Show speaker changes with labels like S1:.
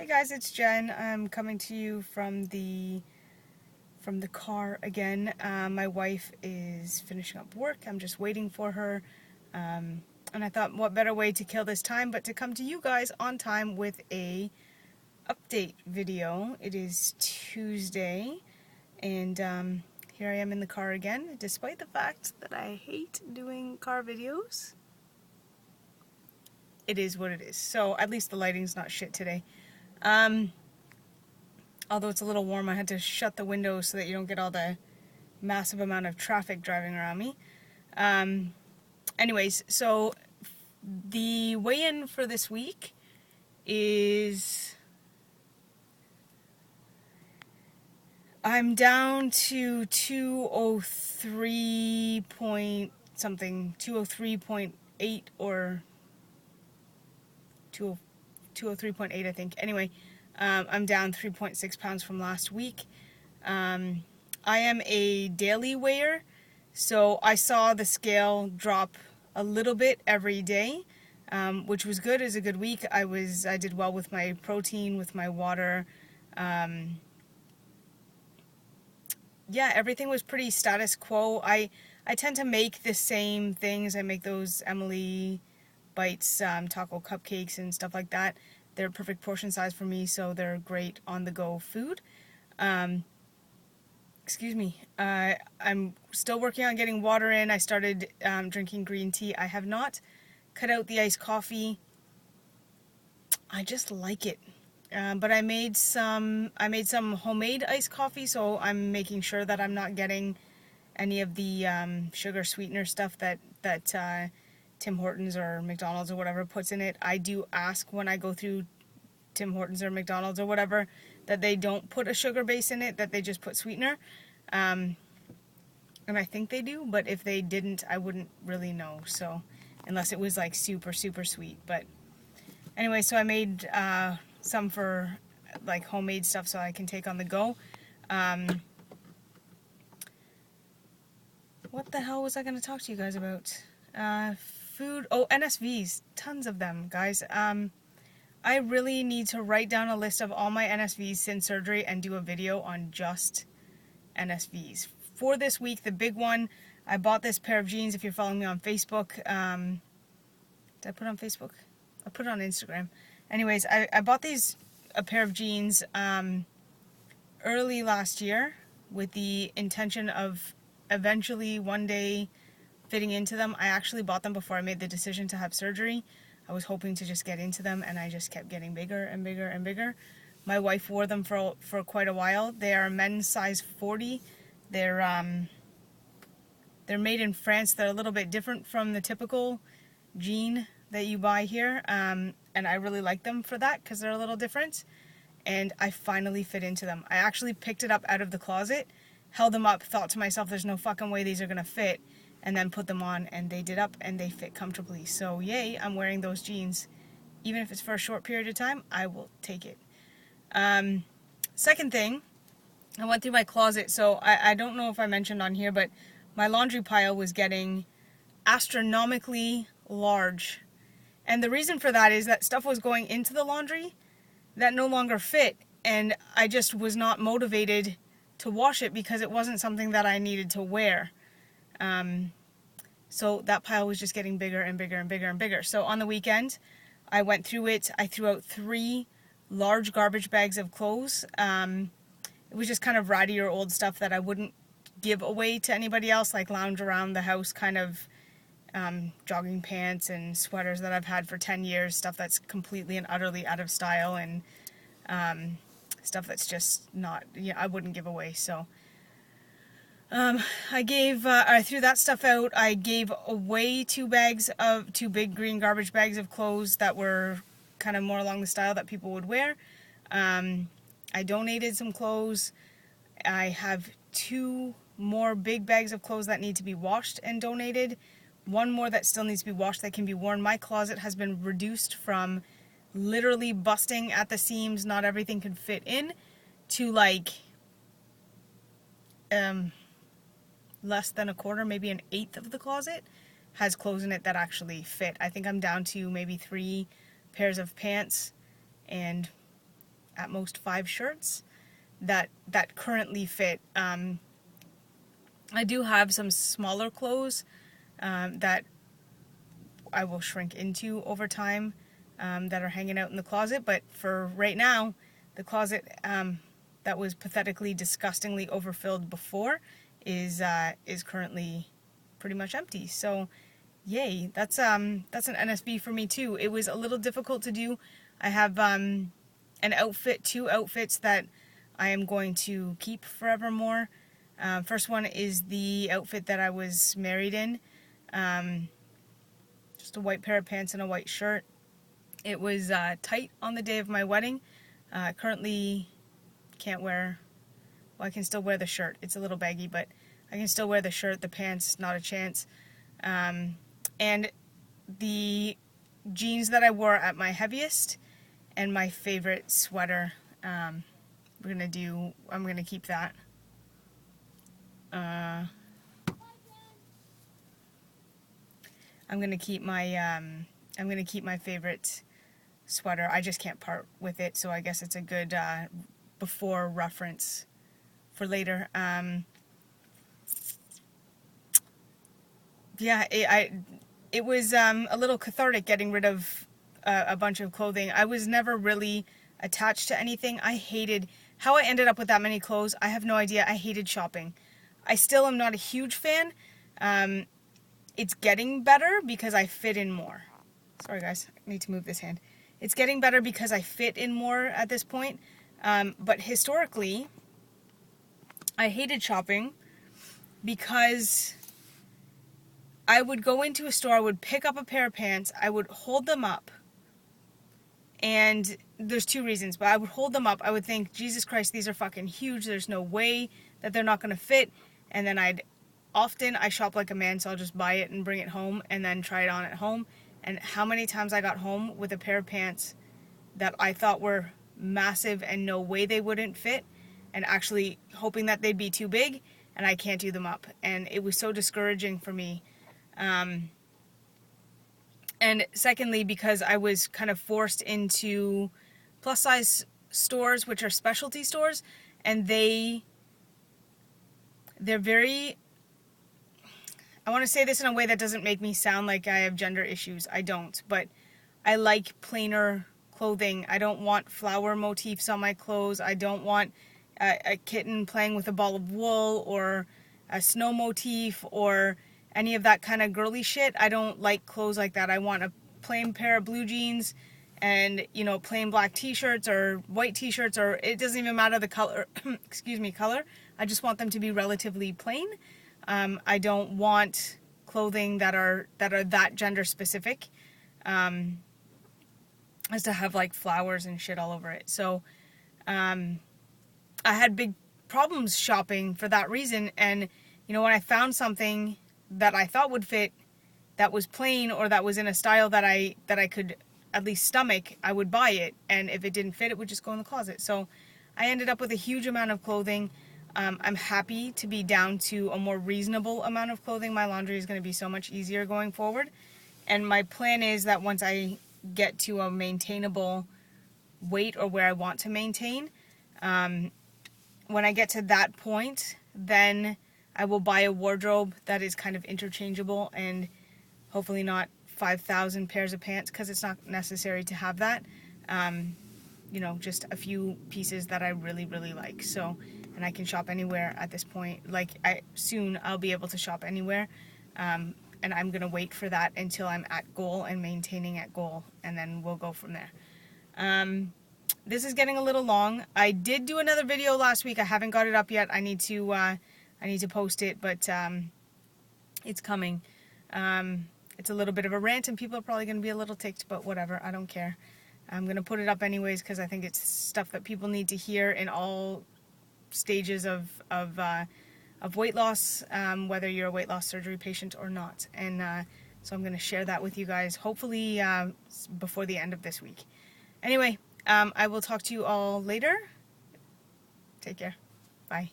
S1: Hey guys, it's Jen. I'm coming to you from the car again. My wife is finishing up work. I'm just waiting for her. And I thought, what better way to kill this time but to come to you guys on time with a update video. It is Tuesday, and here I am in the car again, despite the fact that I hate doing car videos. It is what it is. So at least the lighting's not shit today. Although it's a little warm, I had to shut the windows so that you don't get all the massive amount of traffic driving around me. Anyways, so the weigh-in for this week is... I'm down to 203 point something, 203.8 or 203.8 I think. Anyway, I'm down 3.6 pounds from last week. I am a daily weigher, so I saw the scale drop a little bit every day, which was good. It was a good week. I did well with my protein, with my water. Yeah, everything was pretty status quo. I tend to make the same things. I make those Emily Bites taco cupcakes and stuff like that. They're perfect portion size for me, so they're great on-the-go food. Excuse me. I'm still working on getting water in. I started drinking green tea. I have not cut out the iced coffee. I just like it. But I made some homemade iced coffee, so I'm making sure that I'm not getting any of the sugar sweetener stuff that Tim Hortons or McDonald's or whatever puts in it. I do ask when I go through Tim Hortons or McDonald's or whatever that they don't put a sugar base in it, that they just put sweetener. And I think they do, but if they didn't, I wouldn't really know. So unless it was like super, super sweet. But anyway, so I made some for like homemade stuff so I can take on the go. What the hell was I going to talk to you guys about? Food. Oh, NSVs. Tons of them, guys. I really need to write down a list of all my NSVs since surgery and do a video on just NSVs. For this week, the big one, I bought this pair of jeans. If you're following me on Facebook, did I put it on Facebook? I put it on Instagram. Anyways, I bought a pair of jeans early last year with the intention of eventually one day fitting into them. I actually bought them before I made the decision to have surgery. I was hoping to just get into them, and I just kept getting bigger and bigger and bigger. My wife wore them for quite a while. They are men's size 40. They're made in France. They're a little bit different from the typical jean that you buy here, and I really like them for that because they're a little different, and I finally fit into them. I actually picked it up out of the closet, held them up, thought to myself, there's no fucking way these are gonna fit, and then put them on, and they did up, and they fit comfortably. So yay, I'm wearing those jeans. Even if it's for a short period of time, I will take it. Second thing, I went through my closet, so I don't know if I mentioned on here, but my laundry pile was getting astronomically large. And the reason for that is that stuff was going into the laundry that no longer fit, and I just was not motivated to wash it because it wasn't something that I needed to wear. So that pile was just getting bigger and bigger and bigger and bigger. So on the weekend, I went through it. I threw out 3 large garbage bags of clothes. It was just kind of rattier old stuff that I wouldn't give away to anybody else, like lounge around the house kind of jogging pants and sweaters that I've had for 10 years, stuff that's completely and utterly out of style, and stuff that's just not, I wouldn't give away. So I threw that stuff out. I gave away 2 big green garbage bags of clothes that were kind of more along the style that people would wear. I donated some clothes. I have 2 more big bags of clothes that need to be washed and donated. 1 more that still needs to be washed that can be worn. My closet has been reduced from literally busting at the seams, not everything can fit in, to like less than a quarter, maybe an eighth of the closet has clothes in it that actually fit. I think I'm down to maybe 3 pairs of pants and at most 5 shirts that currently fit. I do have some smaller clothes that I will shrink into over time that are hanging out in the closet, but for right now, the closet that was pathetically, disgustingly overfilled before is currently pretty much empty. So yay, that's an NSV for me too. It was a little difficult to do. I have two outfits that I am going to keep forevermore. First one is the outfit that I was married in. Just a white pair of pants and a white shirt. It was tight on the day of my wedding. Currently can't wear, well, I can still wear the shirt. It's a little baggy, but I can still wear the shirt. The pants, not a chance. And the jeans that I wore at my heaviest and my favorite sweater. I'm gonna keep that. I'm gonna keep my favorite sweater. I just can't part with it, so I guess it's a good before reference for later. Yeah, it was a little cathartic getting rid of a bunch of clothing. I was never really attached to anything. I hated how I ended up with that many clothes. I have no idea. I hated shopping. I still am not a huge fan. It's getting better because I fit in more. Sorry guys, I need to move this hand. It's getting better because I fit in more at this point. But historically, I hated shopping because I would go into a store, I would pick up a pair of pants, I would hold them up, and there's two reasons, but I would hold them up, I would think, Jesus Christ, these are fucking huge, there's no way that they're not going to fit, and then I shop like a man, so I'll just buy it and bring it home, and then try it on at home, and how many times I got home with a pair of pants that I thought were massive and no way they wouldn't fit, and actually hoping that they'd be too big, and I can't do them up, and it was so discouraging for me. And secondly, because I was kind of forced into plus size stores, which are specialty stores, and they're very, I want to say this in a way that doesn't make me sound like I have gender issues. I don't, but I like plainer clothing. I don't want flower motifs on my clothes. I don't want a kitten playing with a ball of wool or a snow motif or any of that kind of girly shit. I don't like clothes like that. I want a plain pair of blue jeans and, you know, plain black t-shirts or white t-shirts, or it doesn't even matter the color, color. I just want them to be relatively plain. I don't want clothing that are that gender specific, as to have like flowers and shit all over it. So, I had big problems shopping for that reason. And, you know, when I found something that I thought would fit, that was plain, or that was in a style that I could at least stomach, I would buy it, and if it didn't fit, it would just go in the closet. So I ended up with a huge amount of clothing. I'm happy to be down to a more reasonable amount of clothing. My laundry is going to be so much easier going forward, and my plan is that once I get to a maintainable weight, or where I want to maintain, when I get to that point, then I will buy a wardrobe that is kind of interchangeable, and hopefully not 5,000 pairs of pants, because it's not necessary to have that. You know, just a few pieces that I really, really like. So, and I can shop anywhere at this point. Like, soon I'll be able to shop anywhere. And I'm going to wait for that until I'm at goal and maintaining at goal, and then we'll go from there. This is getting a little long. I did do another video last week. I haven't got it up yet. I need to post it, but it's coming. It's a little bit of a rant, and people are probably going to be a little ticked, but whatever. I don't care. I'm going to put it up anyways because I think it's stuff that people need to hear in all stages of weight loss, whether you're a weight loss surgery patient or not. And so I'm going to share that with you guys, hopefully before the end of this week. Anyway, I will talk to you all later. Take care. Bye.